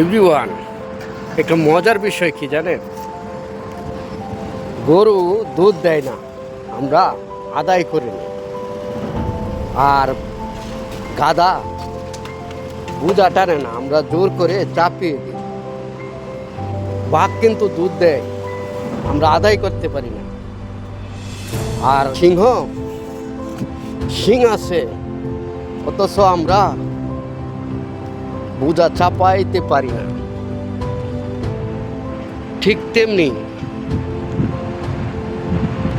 Everyone, একটা মজার বিষয় কি জানেন? গরু দুধ দেয় না, আমরা আদায় করে নিই। আর গাধা বুঝা টানে না, আমরা জোর করে চাপিয়ে দিই। বাঘ কিন্তু দুধ দেয়, আমরা আদায় করতে পারি না। আর সিং আছে, অথচ আমরা বুঝা চাপাইতে পারি না। ঠিক তেমনি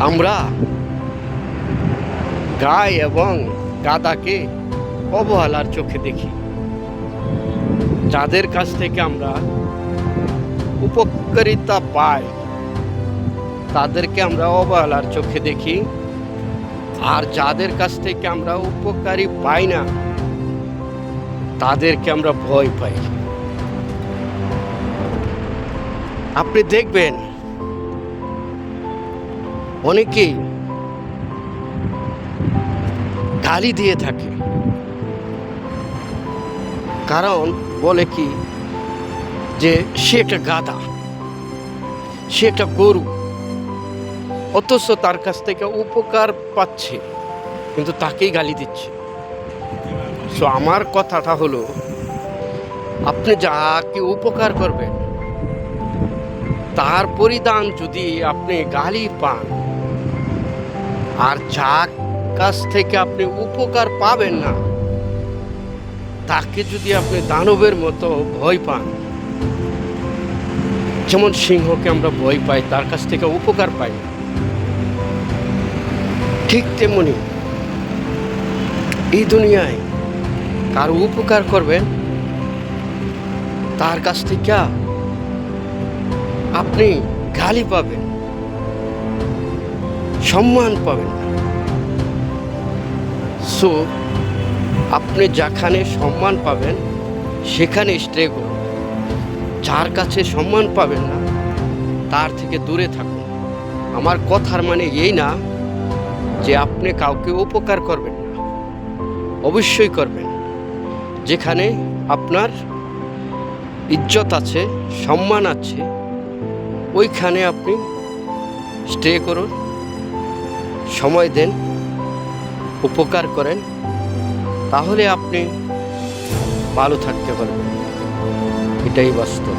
আমরা গাই এবং গাধাকে অবহেলার চোখে দেখি। যাদের কাছ থেকে আমরা উপকারিতা পাই তাদেরকে আমরা অবহেলার চোখে দেখি, আর যাদের কাছ থেকে আমরা উপকারী পাই না তাদেরকে আমরা ভয় পাই। আপনি দেখবেন অনেকেই গালি দিয়ে থাকে, কারণ বলে কি যে সে একটা গাধা, সে একটা গরু, অথচ তার কাছ থেকে উপকার পাচ্ছে কিন্তু তাকেই গালি দিচ্ছে। সো আমার কথাটা হলো, আপনি যাকে উপকার করবেন তার পরিধান যদি আপনি গালি পান, আর যার কাছ থেকে আপনি উপকার পাবেন না তাকে যদি আপনি দানবের মতো ভয় পান, যেমন সিংহকে আমরা ভয় পাই, তার কাছ থেকে উপকার পাই, ঠিক তেমনি এই দুনিয়ায় কারো উপকার করবেন, তার কাছ থেকে আপনি গালি পাবেন, সম্মান পাবেন না। সো আপনি যেখানে সম্মান পাবেন সেখানে স্টে করুন। যার কাছে সম্মান পাবেন না তার থেকে দূরে থাকুন। আমার কথার মানে এই না যে আপনি কাউকে উপকার করবেন না, অবশ্যই করবেন। যেখানে আপনার ইজ্জত আছে, সম্মান আছে, ওইখানে আপনি স্টে করুন, সময় দেন, উপকার করেন, তাহলে আপনি ভালো থাকতে পারবেন। এটাই বাস্তব।